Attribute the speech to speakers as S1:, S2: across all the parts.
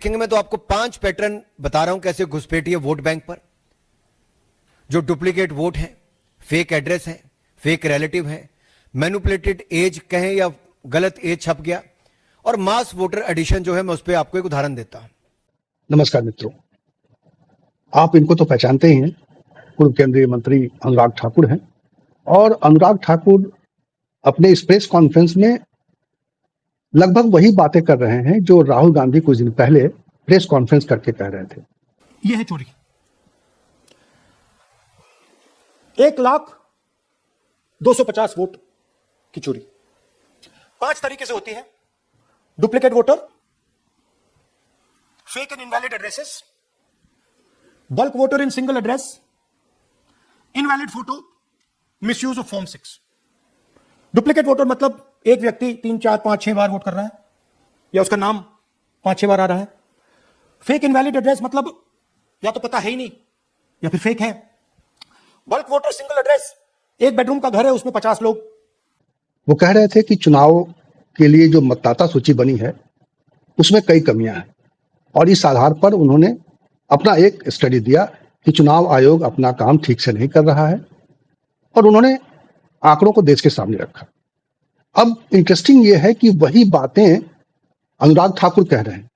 S1: देखेंगे मैं तो आपको 5 पैटर्न बता रहा हूं कैसे घुसपैठिए वोट बैंक पर, जो डुप्लीकेट वोट है, फेक एड्रेस है, फेक रिलेटिव है, मैनिपुलेटेड एज कहें या गलत एज छप गया, और मास वोटर एडिशन जो है मैं उस पर आपको एक उदाहरण देता हूं।
S2: नमस्कार मित्रों, आप इनको तो पहचानते ही हैं। पूर्व केंद्रीय मंत्री अनुराग ठाकुर हैं और अनुराग ठाकुर अपने इस प्रेस कॉन्फ्रेंस में लगभग वही बातें कर रहे हैं जो राहुल गांधी कुछ दिन पहले प्रेस कॉन्फ्रेंस करके कह रहे थे।
S3: यह है चोरी। 1,02,50,000 वोट की चोरी 5 तरीके से होती है। Duplicate voter, fake and invalid addresses, bulk voter in single address, invalid photo, misuse of form 6। Duplicate voter मतलब एक व्यक्ति 3, 4, 5, 6 बार वोट कर रहा है या उसका नाम 5-6 बार आ रहा है। फेक इनवैलिड एड्रेस मतलब या तो पता है ही नहीं या फिर फेक है। बल्क वोटर सिंगल एड्रेस, एक बेडरूम का घर है, उसमें 50 लोग।
S2: वो कह रहे थे कि चुनाव के लिए जो मतदाता सूची बनी है उसमें कई कमियां हैं और इस आधार पर उन्होंने अपना एक स्टडी दिया कि चुनाव आयोग अपना काम ठीक से नहीं कर रहा है और उन्होंने आंकड़ों को देश के सामने रखा। अब इंटरेस्टिंग ये है कि वही बातें अनुराग ठाकुर कह रहे हैं,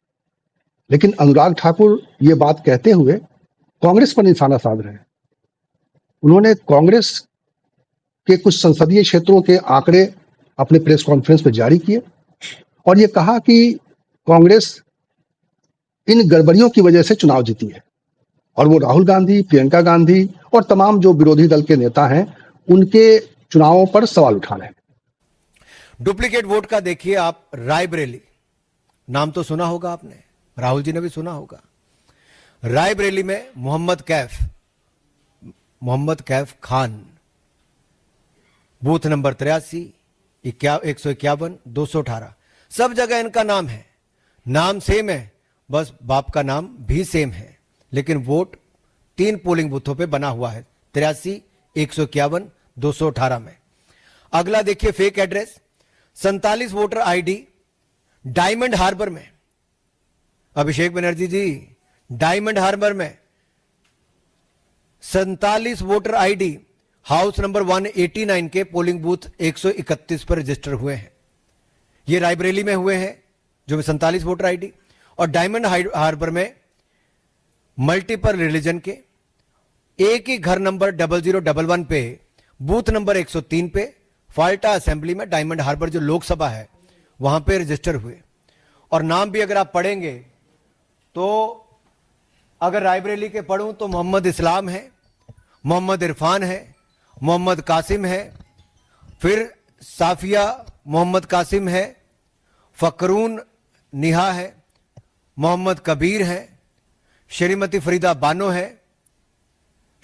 S2: लेकिन अनुराग ठाकुर ये बात कहते हुए कांग्रेस पर निशाना साध रहे हैं। उन्होंने कांग्रेस के कुछ संसदीय क्षेत्रों के आंकड़े अपने प्रेस कॉन्फ्रेंस में जारी किए और ये कहा कि कांग्रेस इन गड़बड़ियों की वजह से चुनाव जीती है और वो राहुल गांधी, प्रियंका गांधी और तमाम जो विरोधी दल के नेता हैं उनके चुनावों पर सवाल उठा रहे हैं।
S1: डुप्लीकेट वोट का देखिए आप, रायबरेली नाम तो सुना होगा आपने, राहुल जी ने भी सुना होगा। रायबरेली में मोहम्मद कैफ खान, बूथ नंबर 83, 151, 218, सब जगह इनका नाम है, नाम सेम है, बस बाप का नाम भी सेम है, लेकिन वोट 3 पोलिंग बूथों पे बना हुआ है, 83, 151, 218 में। अगला देखिए fake address, 47 voter ID Diamond Harbour में। अभिषेक बनर्जी जी, डायमंड हार्बर में 47 वोटर आईडी हाउस नंबर 189 के पोलिंग बूथ 131 पर रजिस्टर हुए हैं। ये रायबरेली में हुए हैं जो 47 वोटर आईडी, और डायमंड हार्बर में मल्टीपल रिलीजन के एक ही घर नंबर 0011 पे बूथ नंबर 103 पे फाल्टा असेंबली में डायमंड हार्बर जो लोकसभा है वहां पे रजिस्टर हुए। और नाम भी अगर आप पढ़ेंगे तो अगर रायबरेली के पढ़ूं तो मोहम्मद इस्लाम है, मोहम्मद इरफान है, मोहम्मद कासिम है, फिर साफिया मोहम्मद कासिम है, फकरून निहा है, मोहम्मद कबीर है, श्रीमती फरीदा बानो है,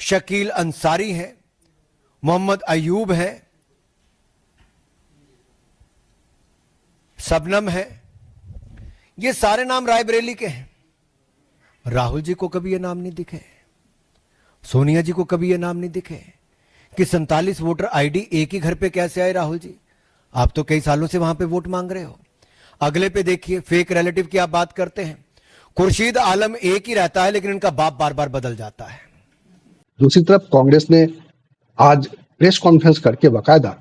S1: शकील अंसारी है, मोहम्मद अयूब है, सबनम है। ये सारे नाम रायबरेली के हैं। राहुल जी को कभी ये नाम नहीं दिखे, सोनिया जी को कभी ये नाम नहीं दिखे कि 47 वोटर आईडी एक ही घर पे कैसे आए। राहुल जी, आप तो कई सालों से वहां पे वोट मांग रहे हो। अगले पे देखिए, फेक रिलेटिव की आप बात करते हैं, खुर्शीद आलम एक ही रहता है लेकिन इनका बाप बार बार बदल जाता है।
S2: दूसरी तरफ कांग्रेस ने आज प्रेस कॉन्फ्रेंस करके बाकायदा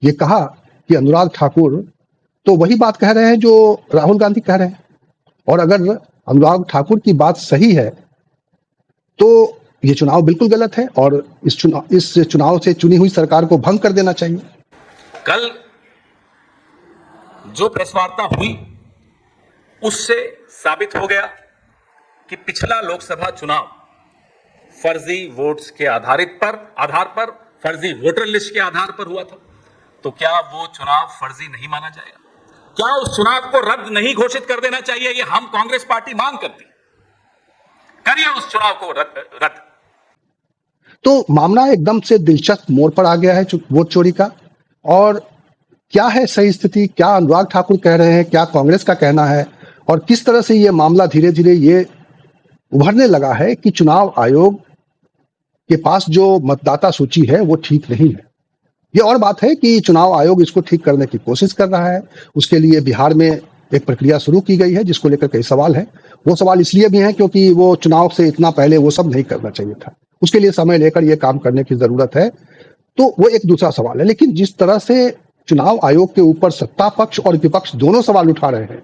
S2: ये कहा कि अनुराग ठाकुर तो वही बात कह रहे हैं जो राहुल गांधी कह रहे हैं, और अगर अनुराग ठाकुर की बात सही है तो ये चुनाव बिल्कुल गलत है और इस चुनाव से चुनी हुई सरकार को भंग कर देना चाहिए।
S4: कल जो प्रेस वार्ता हुई उससे साबित हो गया कि पिछला लोकसभा चुनाव फर्जी वोट्स के आधार पर फर्जी वोटर लिस्ट के आधार पर हुआ था। तो क्या वो चुनाव फर्जी नहीं माना जाएगा? क्या उस चुनाव को रद्द नहीं घोषित कर देना चाहिए? ये हम कांग्रेस पार्टी मांग करती। करिए उस चुनाव को रद्द।
S2: तो मामला एकदम से दिलचस्प मोड़ पर आ गया है वोट चोरी का। और क्या है सही स्थिति, क्या अनुराग ठाकुर कह रहे हैं, क्या कांग्रेस का कहना है, और किस तरह से ये मामला धीरे धीरे ये उभरने लगा है कि चुनाव आयोग के पास जो मतदाता सूची है वो ठीक नहीं है। ये और बात है कि चुनाव आयोग इसको ठीक करने की कोशिश कर रहा है। उसके लिए बिहार में एक प्रक्रिया शुरू की गई है जिसको लेकर कई सवाल है वो सवाल इसलिए भी हैं क्योंकि वो चुनाव से इतना पहले वो सब नहीं करना चाहिए था, उसके लिए समय लेकर ये काम करने की जरूरत है। तो वो एक दूसरा सवाल है। लेकिन जिस तरह से चुनाव आयोग के ऊपर सत्ता पक्ष और विपक्ष दोनों सवाल उठा रहे हैं,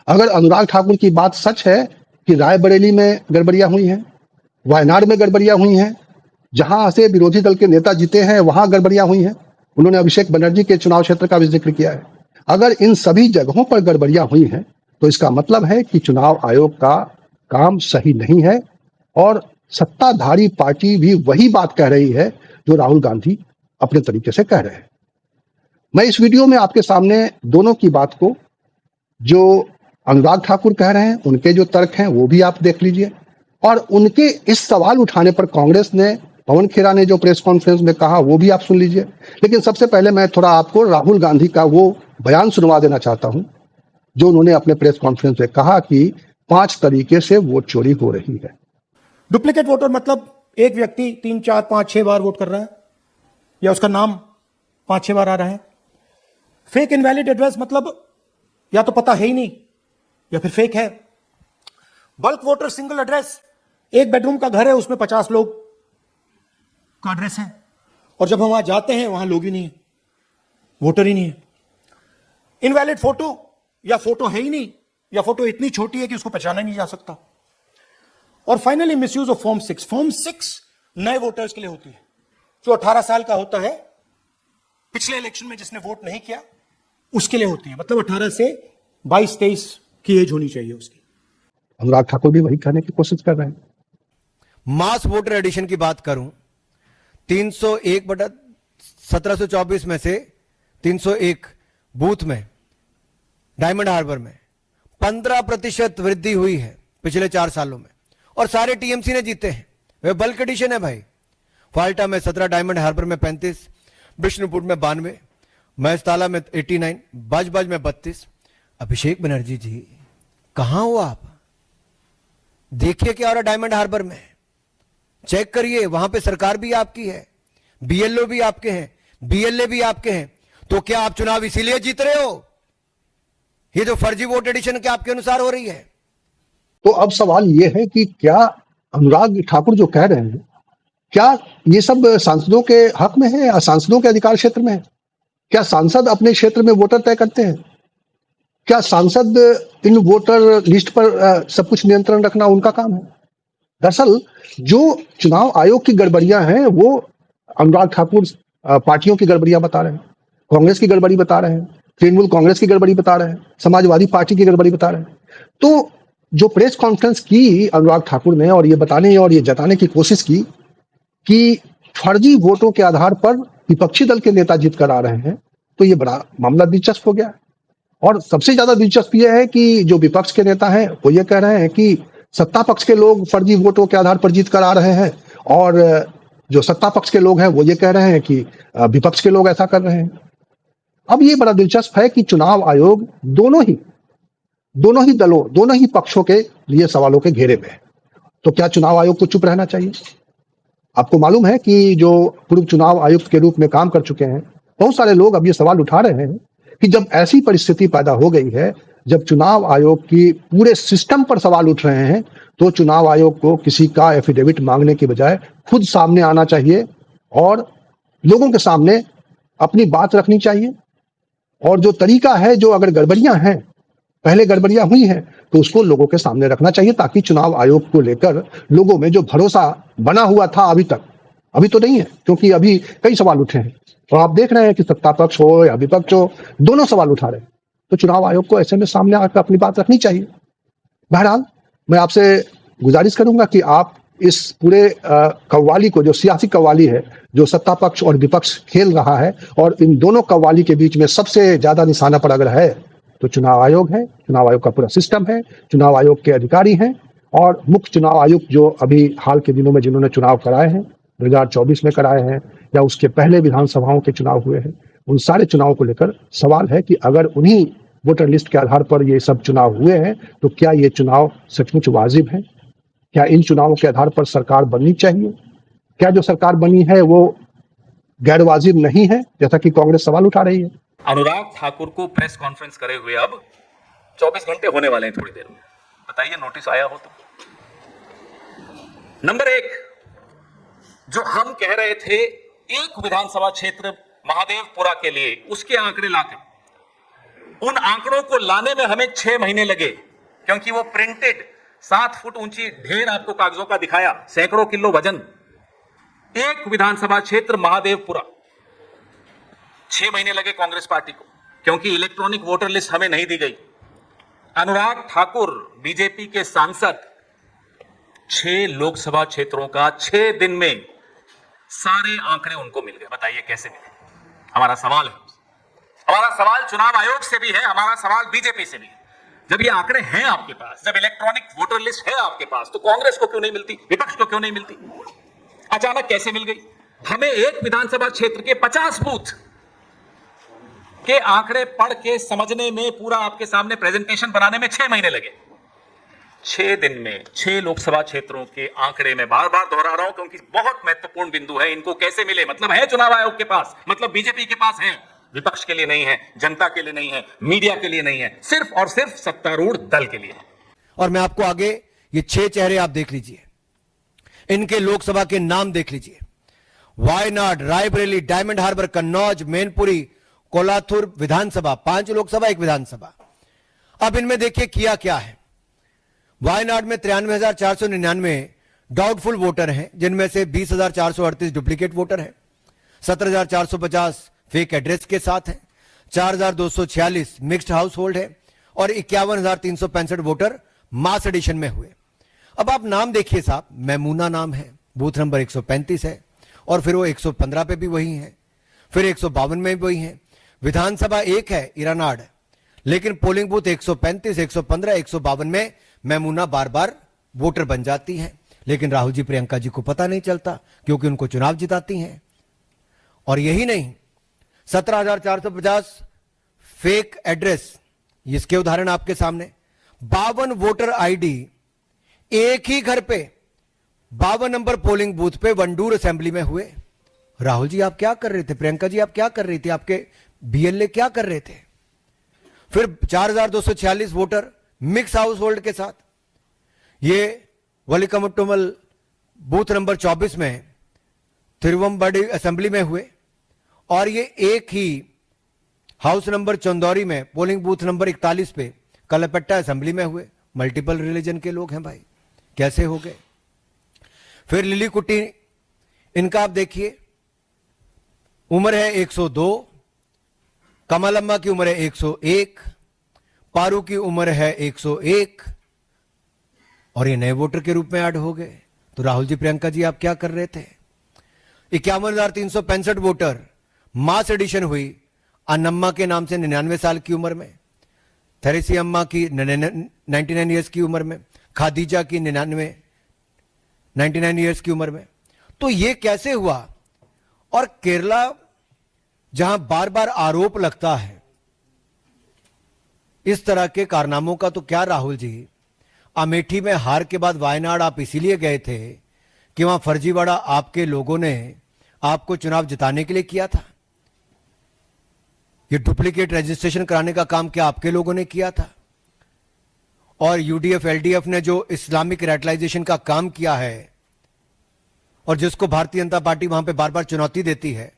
S2: अगर अनुराग ठाकुर की बात सच है कि रायबरेली में गड़बड़ियां हुई हैं, वायनाड में गड़बड़ियां हुई हैं, जहां से विरोधी दल के नेता जीते हैं वहां गड़बड़ियां हुई हैं, उन्होंने अभिषेक बनर्जी के चुनाव क्षेत्र का भी जिक्र किया है, अगर इन सभी जगहों पर गड़बड़ियां हुई हैं तो इसका मतलब है कि चुनाव आयोग का काम सही नहीं है और सत्ताधारी पार्टी भी वही बात कह रही है जो राहुल गांधी अपने तरीके से कह रहे हैं। मैं इस वीडियो में आपके सामने दोनों की बात को, जो अनुराग ठाकुर कह रहे हैं उनके जो तर्क हैं वो भी आप देख लीजिए, और उनके इस सवाल उठाने पर कांग्रेस ने, पवन खेरा ने जो प्रेस कॉन्फ्रेंस में कहा वो भी आप सुन लीजिए। लेकिन सबसे पहले मैं थोड़ा आपको राहुल गांधी का वो बयान सुनवा देना चाहता हूं जो उन्होंने अपने प्रेस कॉन्फ्रेंस में कहा कि 5 तरीके से वोट चोरी हो रही है।
S3: डुप्लीकेट वोटर मतलब एक व्यक्ति 3, 4, 5, 6 बार वोट कर रहा है या उसका नाम 5, 6 बार आ रहा है। फेक इनवैलिड एड्रेस मतलब या तो पता है ही नहीं या फिर फेक है। बल्क वोटर सिंगल एड्रेस, एक बेडरूम का घर है उसमें 50 लोग का एड्रेस है और जब हम वहां जाते हैं वहां लोग ही नहीं है, वोटर ही नहीं है। इनवैलिड फोटो या फोटो है ही नहीं या फोटो इतनी छोटी है कि उसको पहचाना नहीं जा सकता। और finally misuse of form 6। Form 6 नए वोटर्स के लिए होती है, जो 18 साल का होता है, पिछले इलेक्शन में जिसने वोट नहीं किया उसके लिए होती है। मतलब 18 से 22-23 की एज होनी चाहिए उसकी।
S2: अनुराग ठाकुर भी वही कहने की कोशिश कर रहे हैं।
S1: मास वोटर एडिशन की बात करूं, 301/1724 में से 301 बूथ में डायमंड हार्बर में 15% वृद्धि हुई है पिछले 4 सालों में, और सारे टीएमसी ने जीते हैं। वे बल्क एडिशन है भाई। फाल्टा में 17, डायमंड हार्बर में 35, विष्णुपुर में 92, महसताला में 89, बजबज में 32। अभिषेक बनर्जी जी कहां हो आप? देखिए क्या हो रहा डायमंड हार्बर में, चेक करिए, वहां पे सरकार भी आपकी है, बीएलओ भी आपके हैं, बीएलए भी आपके हैं। तो क्या आप चुनाव इसीलिए जीत रहे हो? ये जो फर्जी वोट एडिशन क्या आपके अनुसार हो रही है?
S2: तो अब सवाल यह है कि क्या अनुराग ठाकुर जो कह रहे हैं, क्या ये सब सांसदों के हक में है या सांसदों के अधिकार क्षेत्र में है? क्या सांसद अपने क्षेत्र में वोटर तय करते हैं? क्या सांसद इन वोटर लिस्ट पर सब कुछ नियंत्रण रखना उनका काम है? दरअसल जो चुनाव आयोग की गड़बड़ियां हैं वो अनुराग ठाकुर पार्टियों की गड़बड़ियां बता रहे हैं, कांग्रेस की गड़बड़ी बता रहे हैं, तृणमूल कांग्रेस की गड़बड़ी बता रहे हैं, समाजवादी पार्टी की गड़बड़ी बता रहे हैं। तो जो प्रेस कॉन्फ्रेंस की अनुराग ठाकुर ने और ये बताने और ये जताने की कोशिश की कि फर्जी वोटों के आधार पर विपक्षी दल के नेता जीत कर आ रहे हैं, तो ये बड़ा मामला दिलचस्प हो गया। और सबसे ज्यादा दिलचस्प यह है कि जो विपक्ष के नेता हैं वो ये कह रहे हैं कि सत्ता पक्ष के लोग फर्जी वोटों के आधार पर जीत कर आ रहे हैं, और जो सत्ता पक्ष के लोग हैं वो ये कह रहे हैं कि विपक्ष के लोग ऐसा कर रहे हैं। अब ये बड़ा दिलचस्प है कि चुनाव आयोग दोनों ही दलों, दोनों ही पक्षों के लिए सवालों के घेरे में है। तो क्या चुनाव आयोग को चुप रहना चाहिए? आपको मालूम है कि जो पूर्व चुनाव आयुक्त के रूप में काम कर चुके हैं बहुत सारे लोग अब ये सवाल उठा रहे हैं कि जब ऐसी परिस्थिति पैदा हो गई है, जब चुनाव आयोग की पूरे सिस्टम पर सवाल उठ रहे हैं, तो चुनाव आयोग को किसी का एफिडेविट मांगने की बजाय खुद सामने आना चाहिए और लोगों के सामने अपनी बात रखनी चाहिए। और जो तरीका है, जो अगर गड़बड़ियां हैं, पहले गड़बड़ियां हुई हैं, तो उसको लोगों के सामने रखना चाहिए ताकि चुनाव आयोग को लेकर लोगों में जो भरोसा बना हुआ था अभी तक, अभी तो नहीं है क्योंकि अभी कई सवाल उठे हैं और आप देख रहे हैं कि सत्ता पक्ष हो या विपक्ष हो, दोनों सवाल उठा रहे हैं। तो चुनाव आयोग को ऐसे में सामने आकर अपनी बात रखनी चाहिए। बहरहाल मैं आपसे गुजारिश करूंगा कि आप इस पूरे कव्वाली को, जो सियासी कव्वाली है, जो सत्ता पक्ष और विपक्ष खेल रहा है, और इन दोनों कव्वाली के बीच में सबसे ज्यादा निशाना पर अगर है तो चुनाव आयोग है, चुनाव आयोग का पूरा सिस्टम है, चुनाव आयोग के अधिकारी हैं, और मुख्य चुनाव आयुक्त जो अभी हाल के दिनों में जिन्होंने चुनाव कराए हैं, 2024 में कराए हैं या उसके पहले विधानसभाओं के चुनाव हुए हैं, उन सारे चुनाव को लेकर सवाल है कि अगर उन्हीं वोटर लिस्ट के आधार पर ये सब चुनाव हुए हैं तो क्या ये चुनाव सचमुच वाजिब है? क्या इन चुनावों के आधार पर सरकार बननी चाहिए? क्या जो सरकार बनी है वो गैर वाजिब नहीं है, जैसा कि कांग्रेस सवाल उठा रही है?
S4: अनुराग ठाकुर को प्रेस कॉन्फ्रेंस करे हुए अब 24 घंटे होने वाले हैं थोड़ी देर में। बताइए नोटिस आया हो तो। नंबर 1, जो हम कह रहे थे एक विधानसभा क्षेत्र महादेवपुरा के लिए, उसके आंकड़े लाकर, उन आंकड़ों को लाने में हमें 6 महीने लगे, क्योंकि वो प्रिंटेड 7 फुट ऊंची ढेर आपको कागजों का दिखाया, सैकड़ों किलो वजन, एक विधानसभा क्षेत्र महादेवपुरा। 6 महीने लगे कांग्रेस पार्टी को, क्योंकि इलेक्ट्रॉनिक वोटर लिस्ट हमें नहीं दी गई। अनुराग ठाकुर बीजेपी के सांसद 6 लोकसभा क्षेत्रों का 6 दिन में सारे आंकड़े उनको मिल गए। बताइए कैसे मिले? हमारा सवाल है, हमारा सवाल चुनाव आयोग से भी है, हमारा सवाल बीजेपी से भी है। जब ये आंकड़े हैं आपके पास, जब इलेक्ट्रॉनिक वोटर लिस्ट है आपके पास, तो कांग्रेस को क्यों नहीं मिलती, विपक्ष को क्यों नहीं मिलती? अचानक कैसे मिल गई? हमें एक विधानसभा क्षेत्र के 50 बूथ के आंकड़े पढ़ के समझने में, पूरा आपके सामने प्रेजेंटेशन बनाने में 6 महीने लगे। 6 दिन में 6 लोकसभा क्षेत्रों के आंकड़े में बार बार दोहरा रहा हूं, क्योंकि बहुत महत्वपूर्ण बिंदु है। इनको कैसे मिले? मतलब है चुनाव आयोग के पास, मतलब बीजेपी के पास है, विपक्ष के लिए नहीं है, जनता के लिए नहीं है, मीडिया के लिए नहीं है, सिर्फ और सिर्फ सत्तारूढ़ दल के लिए है।
S1: और मैं आपको आगे ये 6 चेहरे आप देख लीजिए, इनके लोकसभा के नाम देख लीजिए। वायनाड, रायबरेली, डायमंड हार्बर, कन्नौज, मैनपुरी, कोलाथुर विधानसभा, 5 लोकसभा 1 विधानसभा। अब इनमें देखिए किया क्या है। वायनाड में 93,499 डाउटफुल वोटर हैं, जिनमें से 20,438 डुप्लीकेट वोटर हैं, 17,450 फेक एड्रेस के साथ हैं, 4,246 मिक्स्ड हाउस होल्ड है और 51,365 वोटर मास एडिशन में हुए। अब आप नाम देखिए साहब, मैमूना नाम है, बूथ नंबर 135 है, और फिर वो 115 पे भी वही है, फिर 152 में भी वही है। विधानसभा 1 है इरानाड, लेकिन पोलिंग बूथ 135, 115, 152 में मैमूना बार बार वोटर बन जाती हैं, लेकिन राहुल जी प्रियंका जी को पता नहीं चलता, क्योंकि उनको चुनाव जिताती हैं। और यही नहीं, 17,450 फेक एड्रेस, इसके उदाहरण आपके सामने। 52 वोटर आईडी एक ही घर पे 52 नंबर पोलिंग बूथ पे वंडूर असेंबली में हुए। राहुल जी आप क्या कर रहे थे? प्रियंका जी आप क्या कर रही थी? आपके बीएलए क्या कर रहे थे? फिर 4,246 वोटर मिक्स हाउस होल्ड के साथ, ये वलिकमुट्टुमल बूथ नंबर 24 में तिरुवंबडी असेंबली में हुए, और ये एक ही हाउस नंबर चंदौरी में पोलिंग बूथ नंबर 41 पे कलपेट्टा असेंबली में हुए। मल्टीपल रिलीजन के लोग हैं भाई, कैसे हो गए? फिर लिली कुट्टी, इनका आप देखिए, उम्र है 102, कमलम्मा की उम्र है 101, पारू की उम्र है 101, और ये नए वोटर के रूप में ऐड हो गए। तो राहुल जी प्रियंका जी आप क्या कर रहे थे? 51,365 वोटर मास एडिशन हुई अनम्मा के नाम से 99 साल की उम्र में, थेरेसी अम्मा की 99 ईयर्स की उम्र में, खादीजा की 99 ईयर्स की उम्र में। तो ये कैसे हुआ? और केरला जहां बार बार आरोप लगता है इस तरह के कारनामों का, तो क्या राहुल जी अमेठी में हार के बाद वायनाड आप इसीलिए गए थे कि वहां फर्जीवाड़ा आपके लोगों ने आपको चुनाव जिताने के लिए किया था? ये डुप्लीकेट रजिस्ट्रेशन कराने का काम क्या आपके लोगों ने किया था? और यूडीएफ एलडीएफ ने जो इस्लामिक रेडिकलाइजेशन का काम किया है, और जिसको भारतीय जनता पार्टी वहां पे बार बार चुनौती देती है,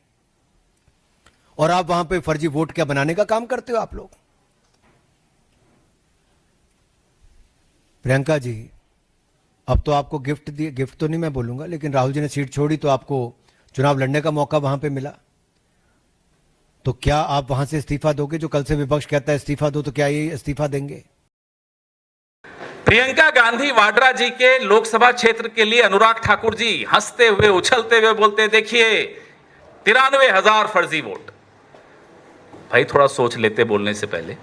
S1: और आप वहां पे फर्जी वोट क्या बनाने का काम करते हो आप लोग? प्रियंका जी अब तो आपको गिफ्ट दिए, गिफ्ट तो नहीं मैं बोलूंगा, लेकिन राहुल जी ने सीट छोड़ी तो आपको चुनाव लड़ने का मौका वहां पे मिला। तो क्या आप वहां से इस्तीफा दोगे? जो कल से विपक्ष कहता है इस्तीफा दो, तो क्या ये इस्तीफा देंगे?
S4: प्रियंका गांधी वाड्रा जी के लोकसभा क्षेत्र के लिए अनुराग ठाकुर जी हंसते हुए उछलते हुए बोलते, देखिए 93,000 फर्जी वोट। भाई थोड़ा सोच लेते बोलने से पहले,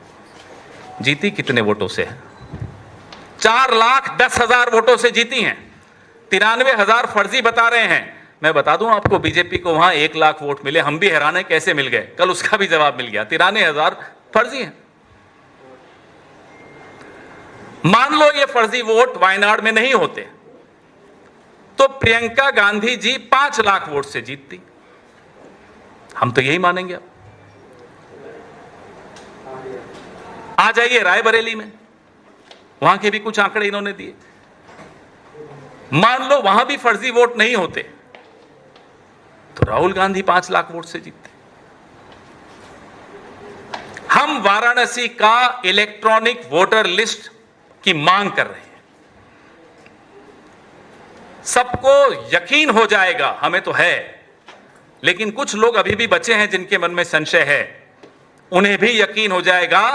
S4: जीती कितने वोटों से है? 4,10,000 वोटों से जीती हैं। 93,000 फर्जी बता रहे हैं। मैं बता दूं आपको, बीजेपी को वहां 1 लाख वोट मिले, हम भी हैरान है कैसे मिल गए, कल उसका भी जवाब मिल गया। 93,000 फर्जी हैं। मान लो ये फर्जी वोट वायनाड में नहीं होते तो प्रियंका गांधी जी 5 लाख वोट से जीतती। हम तो यही मानेंगे। अब आ जाइए रायबरेली में, वहां के भी कुछ आंकड़े इन्होंने दिए। मान लो वहां भी फर्जी वोट नहीं होते तो राहुल गांधी 5 लाख वोट से जीतते। हम वाराणसी का इलेक्ट्रॉनिक वोटर लिस्ट की मांग कर रहे हैं। सबको यकीन हो जाएगा, हमें तो है, लेकिन कुछ लोग अभी भी बचे हैं जिनके मन में संशय है, उन्हें भी यकीन हो जाएगा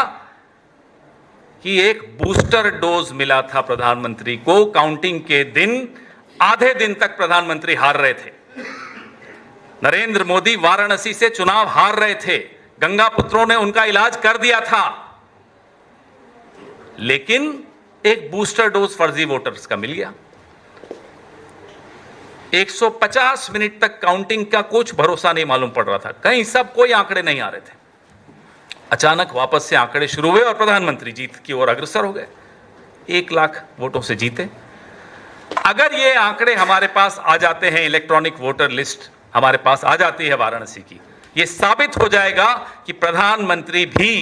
S4: कि एक बूस्टर डोज मिला था प्रधानमंत्री को। काउंटिंग के दिन आधे दिन तक प्रधानमंत्री हार रहे थे। नरेंद्र मोदी वाराणसी से चुनाव हार रहे थे, गंगा पुत्रों ने उनका इलाज कर दिया था, लेकिन एक बूस्टर डोज फर्जी वोटर्स का मिल गया। 150 मिनट तक काउंटिंग का कुछ भरोसा नहीं मालूम पड़ रहा था, कहीं सब कोई आंकड़े नहीं आ रहे थे। अचानक वापस से आंकड़े शुरू हुए और प्रधानमंत्री जीत की ओर अग्रसर हो गए। 1 लाख वोटों से जीते। अगर ये आंकड़े हमारे पास आ जाते हैं, इलेक्ट्रॉनिक वोटर लिस्ट हमारे पास आ जाती है वाराणसी की, ये साबित हो जाएगा कि प्रधानमंत्री भी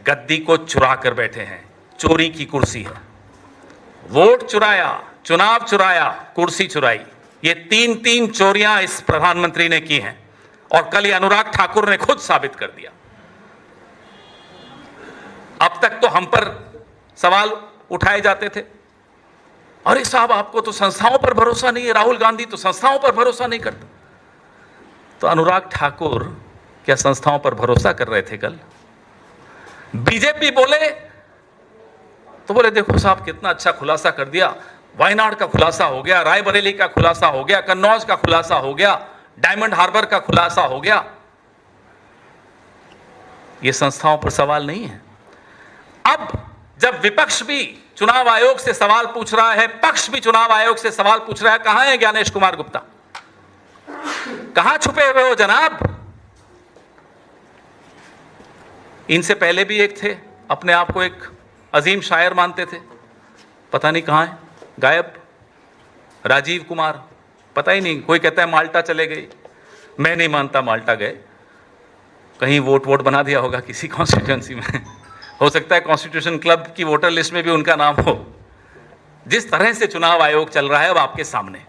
S4: गद्दी को चुरा कर बैठे हैं। चोरी की कुर्सी है, वोट चुराया, चुनाव चुराया, कुर्सी चुराई। ये 3 चोरियां इस प्रधानमंत्री ने की हैं और कल ये अनुराग ठाकुर ने खुद साबित कर दिया। अब तक तो हम पर सवाल उठाए जाते थे, अरे साहब आपको तो संस्थाओं पर भरोसा नहीं है, राहुल गांधी तो संस्थाओं पर भरोसा नहीं करता। तो अनुराग ठाकुर क्या संस्थाओं पर भरोसा कर रहे थे कल? बीजेपी बोले तो बोले देखो साहब कितना अच्छा खुलासा कर दिया, वायनाड का खुलासा हो गया, रायबरेली का खुलासा हो गया, कन्नौज का खुलासा हो गया, डायमंड हार्बर का खुलासा हो गया। यह संस्थाओं पर सवाल नहीं है। अब जब विपक्ष भी चुनाव आयोग से सवाल पूछ रहा है, पक्ष भी चुनाव आयोग से सवाल पूछ रहा है, कहां है ज्ञानेश कुमार गुप्ता? कहां छुपे हुए हो जनाब? इनसे पहले भी एक थे, अपने आप को एक अजीम शायर मानते थे, पता नहीं कहां है, गायब। राजीव कुमार, पता ही नहीं, कोई कहता है माल्टा चले गए, मैं नहीं मानता माल्टा गए, कहीं वोट बना दिया होगा किसी कॉन्स्टिट्यूएंसी में, हो सकता है कॉन्स्टिट्यूशन क्लब की वोटर लिस्ट में भी उनका नाम हो। जिस तरह से चुनाव आयोग चल रहा है अब आपके सामने,